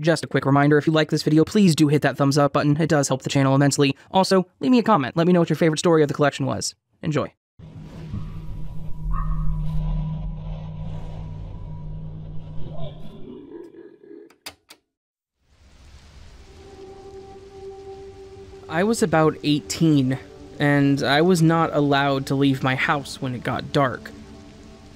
Just a quick reminder, if you like this video, please do hit that thumbs up button. It does help the channel immensely. Also, leave me a comment. Let me know what your favorite story of the collection was. Enjoy. I was about 18, and I was not allowed to leave my house when it got dark.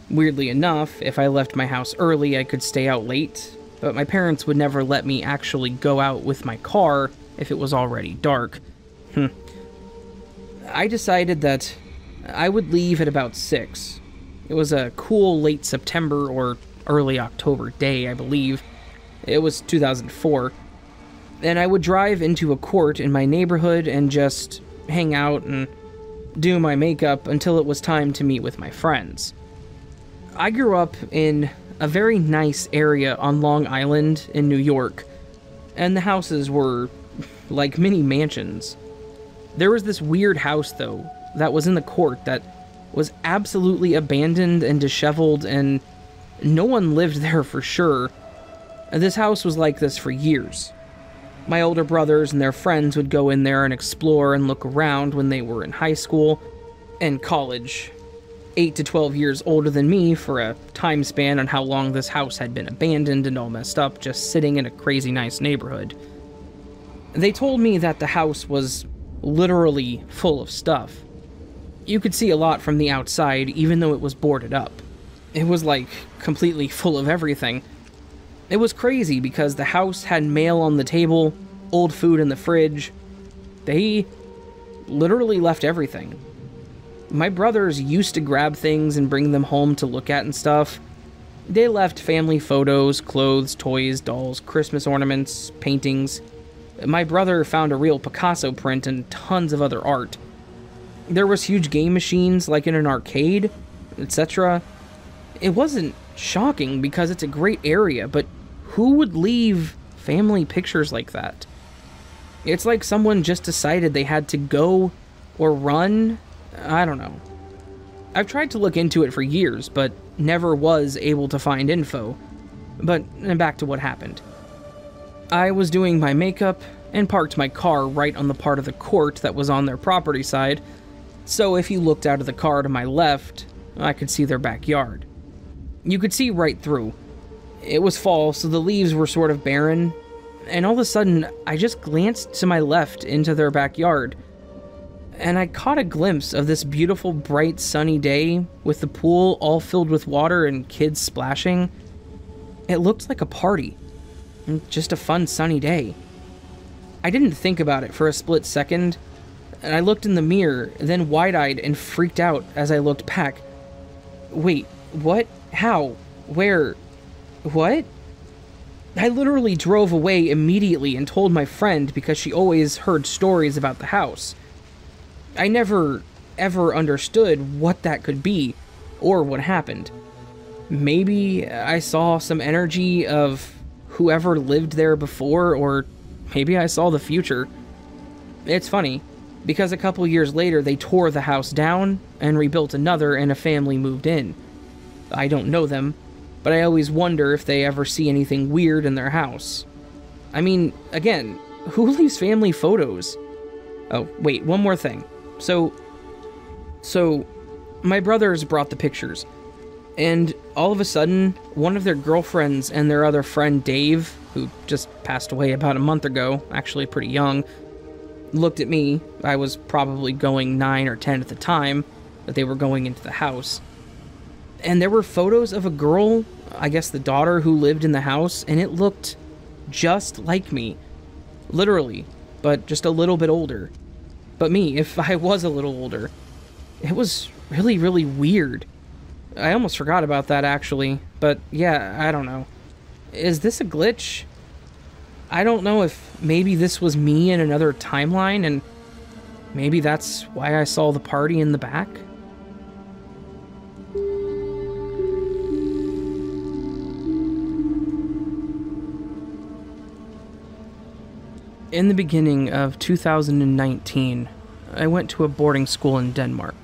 Weirdly enough, if I left my house early, I could stay out late, but my parents would never let me actually go out with my car if it was already dark. I decided that I would leave at about 6. It was a cool late September or early October day, I believe. It was 2004. And I would drive into a court in my neighborhood and just hang out and do my makeup until it was time to meet with my friends. I grew up in a very nice area on Long Island in New York, and the houses were like mini mansions. There was this weird house, though, that was in the court that was absolutely abandoned and disheveled, and no one lived there for sure. This house was like this for years. My older brothers and their friends would go in there and explore and look around when they were in high school and college. 8 to 12 years older than me for a time span on how long this house had been abandoned and all messed up, just sitting in a crazy nice neighborhood. They told me that the house was literally full of stuff. You could see a lot from the outside, even though it was boarded up. It was like completely full of everything. It was crazy because the house had mail on the table, old food in the fridge. They literally left everything. My brothers used to grab things and bring them home to look at and stuff. They left family photos, clothes, toys, dolls, Christmas ornaments, paintings. My brother found a real Picasso print and tons of other art. There was huge game machines like in an arcade, etc. It wasn't shocking because it's a great area, but who would leave family pictures like that? It's like someone just decided they had to go or run. I don't know. I've tried to look into it for years, but never was able to find info. But back to what happened. I was doing my makeup and parked my car right on the part of the court that was on their property side, so if you looked out of the car to my left, I could see their backyard. You could see right through. It was fall, so the leaves were sort of barren, and all of a sudden, I just glanced to my left into their backyard, and I caught a glimpse of this beautiful, bright, sunny day with the pool all filled with water and kids splashing. It looked like a party. Just a fun, sunny day. I didn't think about it for a split second, and I looked in the mirror, then wide-eyed and freaked out as I looked back. Wait, what? How? Where? What? I literally drove away immediately and told my friend because she always heard stories about the house. I never, ever understood what that could be, or what happened. Maybe I saw some energy of whoever lived there before, or maybe I saw the future. It's funny, because a couple years later they tore the house down and rebuilt another and a family moved in. I don't know them, but I always wonder if they ever see anything weird in their house. I mean, again, who leaves family photos? Oh, wait, one more thing. So, my brothers brought the pictures, and all of a sudden, one of their girlfriends and their other friend, Dave, who just passed away about a month ago, actually pretty young, looked at me. I was probably going 9 or 10 at the time that they were going into the house. And there were photos of a girl, I guess the daughter who lived in the house, and it looked just like me. Literally, but just a little bit older. But me, if I was a little older. It was really, really weird. I almost forgot about that, actually. But yeah, I don't know. Is this a glitch? I don't know if maybe this was me in another timeline, and maybe that's why I saw the party in the back? In the beginning of 2019, I went to a boarding school in Denmark,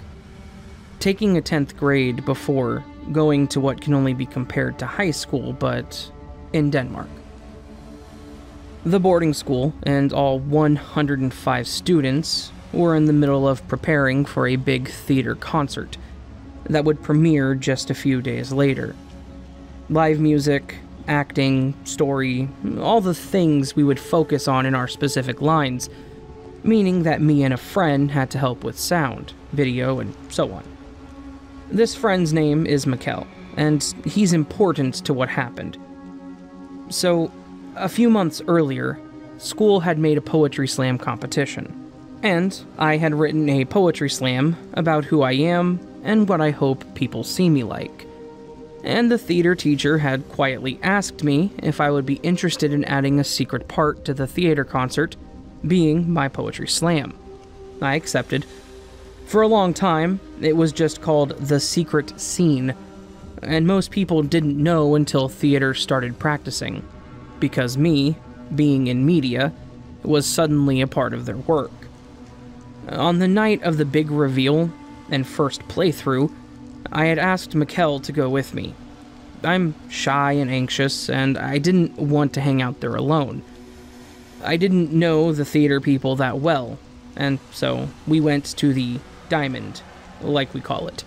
taking a 10th grade before going to what can only be compared to high school, but in Denmark. The boarding school and all 105 students were in the middle of preparing for a big theater concert that would premiere just a few days later. Live music, acting, story, all the things we would focus on in our specific lines, meaning that me and a friend had to help with sound, video, and so on. This friend's name is Mikkel, and he's important to what happened. So, a few months earlier, school had made a poetry slam competition, and I had written a poetry slam about who I am and what I hope people see me like. And the theater teacher had quietly asked me if I would be interested in adding a secret part to the theater concert, being my poetry slam. I accepted. For a long time, it was just called the secret scene, and most people didn't know until theater started practicing, because me, being in media, was suddenly a part of their work. On the night of the big reveal and first playthrough, I had asked Mikkel to go with me. I'm shy and anxious, and I didn't want to hang out there alone. I didn't know the theater people that well, and so we went to the Diamond, like we call it,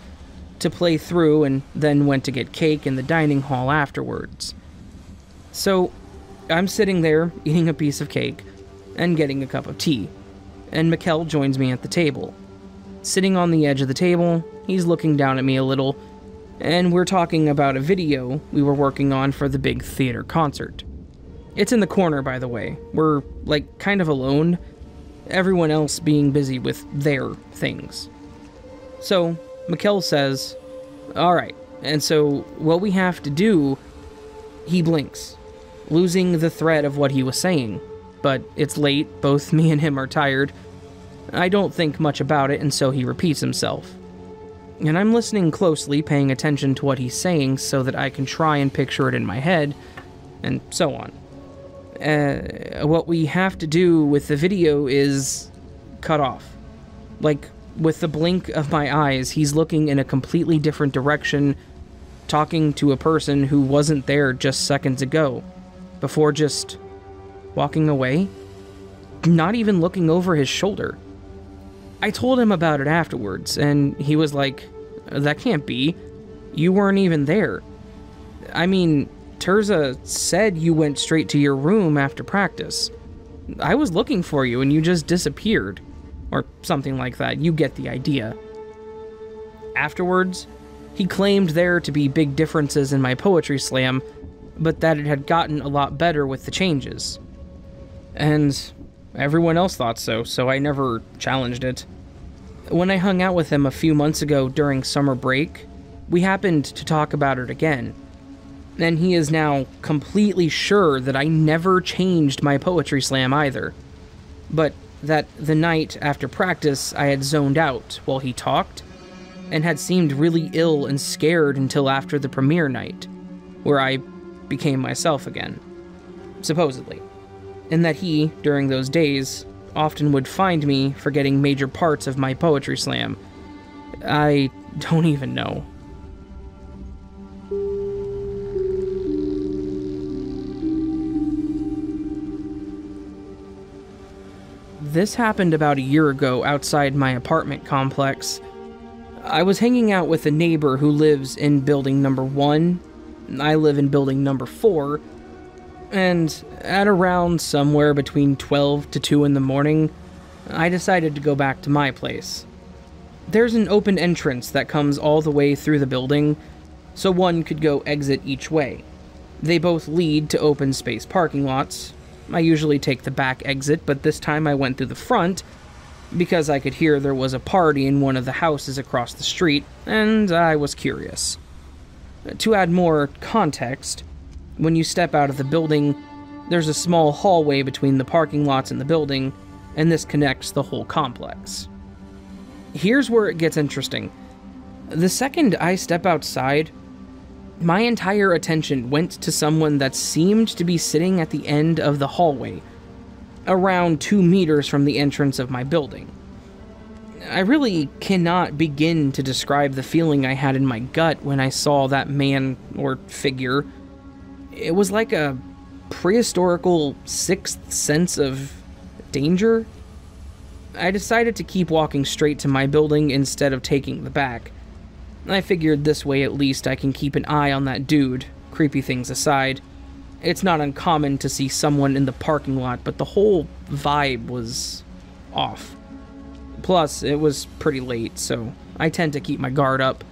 to play through and then went to get cake in the dining hall afterwards. So, I'm sitting there eating a piece of cake and getting a cup of tea, and Mikkel joins me at the table. Sitting on the edge of the table, he's looking down at me a little, and we're talking about a video we were working on for the big theater concert. It's in the corner, by the way. We're, like, kind of alone, everyone else being busy with their things. So, Mikkel says, "Alright, and so what we have to do..." He blinks, losing the thread of what he was saying, but it's late, both me and him are tired. I don't think much about it, and so he repeats himself. And I'm listening closely, paying attention to what he's saying so that I can try and picture it in my head, and so on. What we have to do with the video is cut off. Like, with the blink of my eyes, he's looking in a completely different direction, talking to a person who wasn't there just seconds ago, before just walking away, not even looking over his shoulder. I told him about it afterwards, and he was like, "That can't be. You weren't even there. I mean, Terza said you went straight to your room after practice. I was looking for you and you just disappeared." Or something like that, you get the idea. Afterwards, he claimed there to be big differences in my poetry slam, but that it had gotten a lot better with the changes. And everyone else thought so, so I never challenged it. When I hung out with him a few months ago during summer break, we happened to talk about it again. And he is now completely sure that I never changed my poetry slam either. But that the night after practice I had zoned out while he talked, and had seemed really ill and scared until after the premiere night, where I became myself again. Supposedly. And that he, during those days, often would find me forgetting major parts of my poetry slam. I don't even know. This happened about a year ago outside my apartment complex. I was hanging out with a neighbor who lives in building number 1. I live in building number 4. And at around somewhere between 12 to 2 in the morning, I decided to go back to my place. There's an open entrance that comes all the way through the building, so one could go exit each way. They both lead to open space parking lots. I usually take the back exit, but this time I went through the front because I could hear there was a party in one of the houses across the street, and I was curious. To add more context, when you step out of the building, there's a small hallway between the parking lots and the building, and this connects the whole complex. Here's where it gets interesting. The second I step outside, my entire attention went to someone that seemed to be sitting at the end of the hallway, around 2 meters from the entrance of my building. I really cannot begin to describe the feeling I had in my gut when I saw that man or figure. It was like a prehistorical sixth sense of danger. I decided to keep walking straight to my building instead of taking the back. I figured this way at least I can keep an eye on that dude, creepy things aside. It's not uncommon to see someone in the parking lot, but the whole vibe was off. Plus, it was pretty late, so I tend to keep my guard up.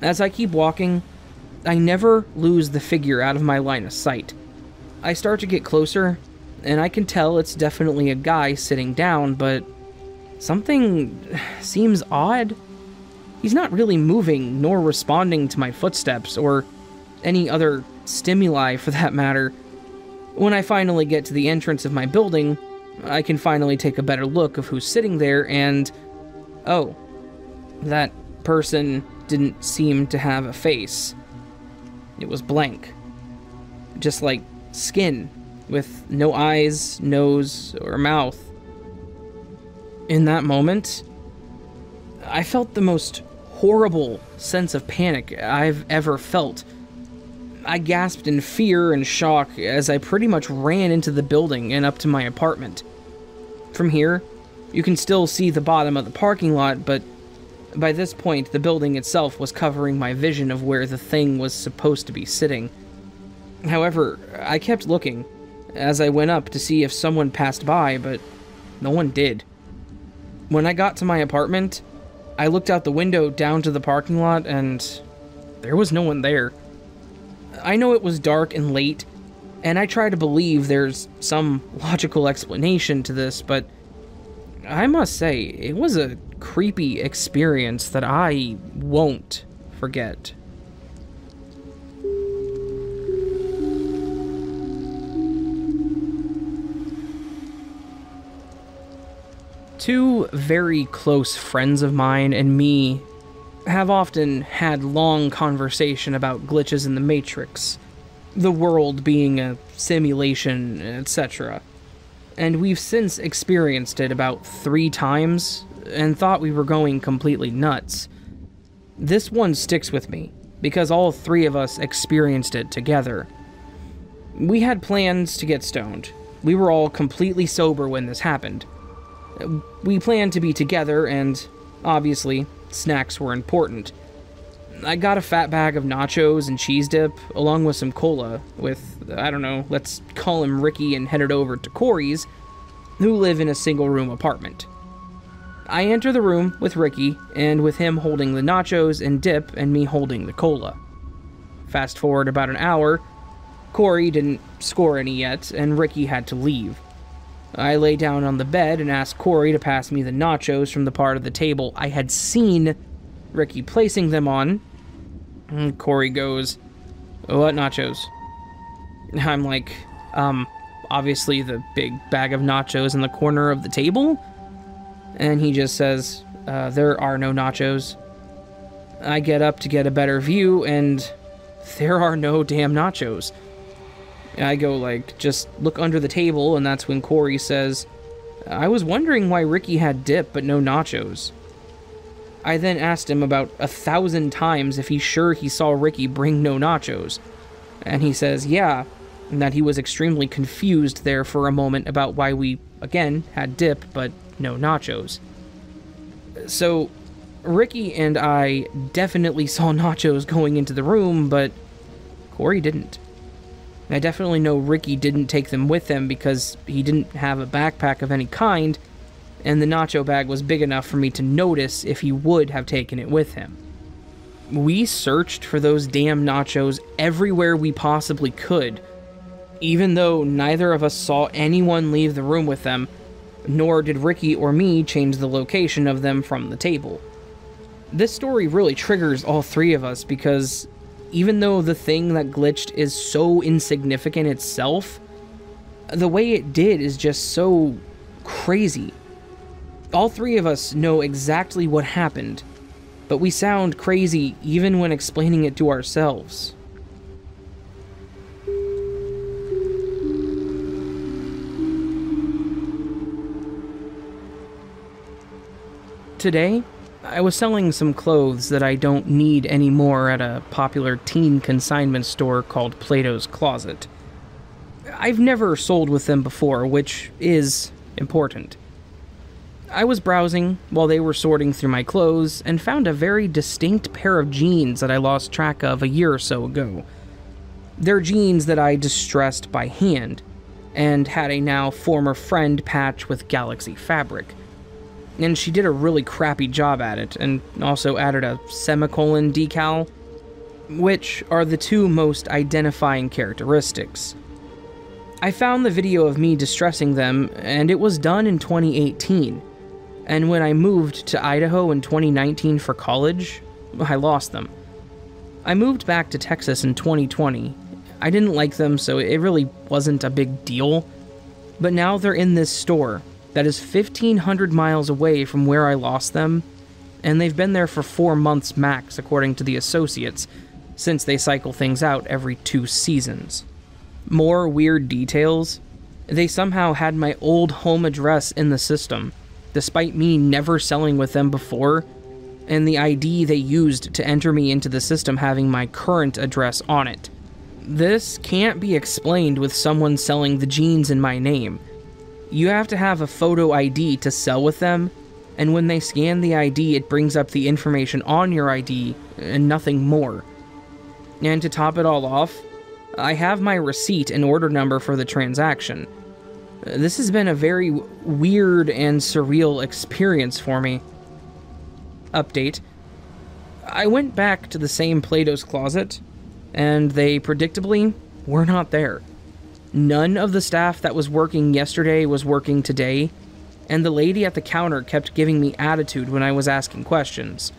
As I keep walking, I never lose the figure out of my line of sight. I start to get closer, and I can tell it's definitely a guy sitting down, but something seems odd. He's not really moving nor responding to my footsteps or any other stimuli for that matter. When I finally get to the entrance of my building, I can finally take a better look of who's sitting there, and oh, that person didn't seem to have a face. It was blank. Just like skin, with no eyes, nose, or mouth. In that moment, I felt the most horrible sense of panic I've ever felt. I gasped in fear and shock as I pretty much ran into the building and up to my apartment. From here, you can still see the bottom of the parking lot, but by this point, the building itself was covering my vision of where the thing was supposed to be sitting. However, I kept looking as I went up to see if someone passed by, but no one did. When I got to my apartment, I looked out the window down to the parking lot, and there was no one there. I know it was dark and late, and I try to believe there's some logical explanation to this, but I must say, it was a creepy experience that I won't forget. Two very close friends of mine and me have often had long conversation about glitches in the Matrix, the world being a simulation, etc. And we've since experienced it about 3 times and thought we were going completely nuts. This one sticks with me because all 3 of us experienced it together. We had plans to get stoned. We were all completely sober when this happened. We planned to be together, and obviously, snacks were important. I got a fat bag of nachos and cheese dip, along with some cola, with, I don't know, let's call him Ricky, and headed over to Corey's, who live in a single-room apartment. I enter the room with Ricky, and with him holding the nachos and dip, and me holding the cola. Fast forward about an hour, Corey didn't score any yet, and Ricky had to leave. I lay down on the bed and asked Corey to pass me the nachos from the part of the table I had seen Ricky placing them on. And Corey goes, "What nachos?" I'm like, obviously the big bag of nachos in the corner of the table? And he just says, there are no nachos. I get up to get a better view, and there are no damn nachos. I go, like, just look under the table, and that's when Corey says, "I was wondering why Ricky had dip but no nachos." I then asked him about 1,000 times if he's sure he saw Ricky bring no nachos. And he says, yeah, and that he was extremely confused there for a moment about why we, again, had dip but no nachos. So, Ricky and I definitely saw nachos going into the room, but Corey didn't. I definitely know Ricky didn't take them with him because he didn't have a backpack of any kind, and the nacho bag was big enough for me to notice if he would have taken it with him. We searched for those damn nachos everywhere we possibly could, even though neither of us saw anyone leave the room with them, nor did Ricky or me change the location of them from the table. This story really triggers all 3 of us because even though the thing that glitched is so insignificant itself, the way it did is just so crazy. All 3 of us know exactly what happened, but we sound crazy even when explaining it to ourselves. Today, I was selling some clothes that I don't need anymore at a popular teen consignment store called Plato's Closet. I've never sold with them before, which is important. I was browsing while they were sorting through my clothes and found a very distinct pair of jeans that I lost track of a year or so ago. They're jeans that I distressed by hand, and had a now former friend patch with Galaxy fabric. And she did a really crappy job at it, and also added a semicolon decal, which are the two most identifying characteristics. I found the video of me distressing them, and it was done in 2018. And when I moved to Idaho in 2019 for college, I lost them. I moved back to Texas in 2020. I didn't like them, so it really wasn't a big deal. But now they're in this store that is 1,500 miles away from where I lost them, and they've been there for 4 months max, according to the associates, since they cycle things out every 2 seasons. More weird details: they somehow had my old home address in the system, despite me never selling with them before, and the ID they used to enter me into the system having my current address on it. This can't be explained with someone selling the jeans in my name. You have to have a photo ID to sell with them, and when they scan the ID, it brings up the information on your ID and nothing more. And to top it all off, I have my receipt and order number for the transaction. This has been a very weird and surreal experience for me. Update: I went back to the same Plato's Closet, and they predictably were not there. None of the staff that was working yesterday was working today, and the lady at the counter kept giving me attitude when I was asking questions.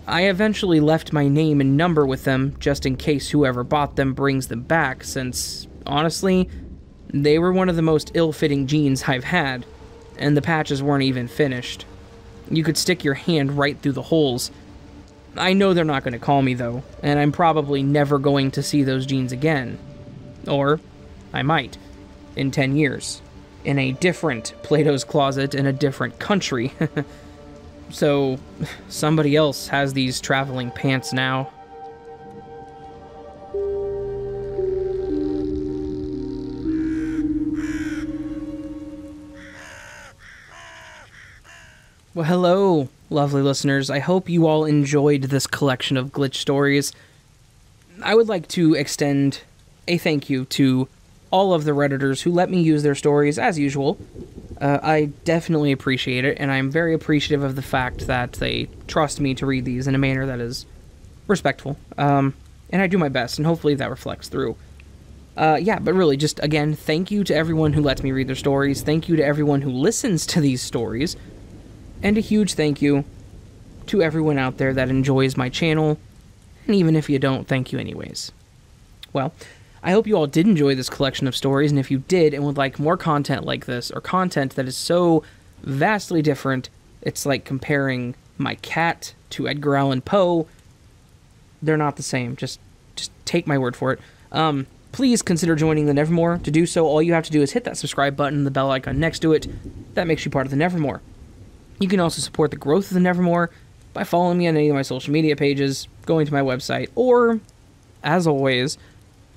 I eventually left my name and number with them, just in case whoever bought them brings them back, since, honestly, they were one of the most ill-fitting jeans I've had, and the patches weren't even finished. You could stick your hand right through the holes. I know they're not going to call me, though, and I'm probably never going to see those jeans again. Or I might, in 10 years, in a different Plato's Closet in a different country. So, somebody else has these traveling pants now. Well, hello, lovely listeners. I hope you all enjoyed this collection of glitch stories. I would like to extend a thank you to all of the Redditors who let me use their stories, as usual. I definitely appreciate it, and I'm very appreciative of the fact that they trust me to read these in a manner that is respectful. And I do my best, and hopefully that reflects through. Yeah, but really, just, again, thank you to everyone who lets me read their stories. Thank you to everyone who listens to these stories. And a huge thank you to everyone out there that enjoys my channel. And even if you don't, thank you anyways. Well, I hope you all did enjoy this collection of stories, and if you did and would like more content like this, or content that is so vastly different, it's like comparing my cat to Edgar Allan Poe. They're not the same. Just take my word for it. Please consider joining the Nevermore. To do so, all you have to do is hit that subscribe button and the bell icon next to it. That makes you part of the Nevermore. You can also support the growth of the Nevermore by following me on any of my social media pages, going to my website, or, as always,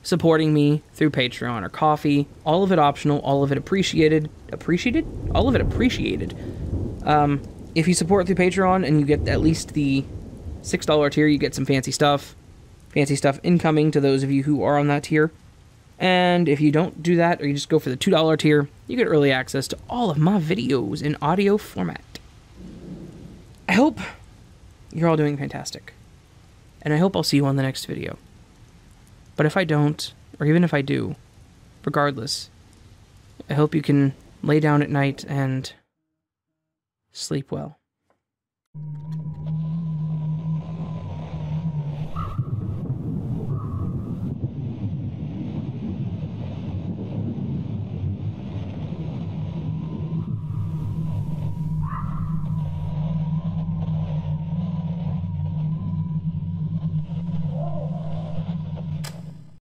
supporting me through Patreon or Ko-fi. All of it optional, all of it appreciated. Appreciated? All of it appreciated. If you support through Patreon and you get at least the $6 tier, you get some fancy stuff. Fancy stuff incoming to those of you who are on that tier. And if you don't do that, or you just go for the $2 tier, you get early access to all of my videos in audio format. I hope you're all doing fantastic. And I hope I'll see you on the next video. But if I don't, or even if I do, regardless, I hope you can lay down at night and sleep well.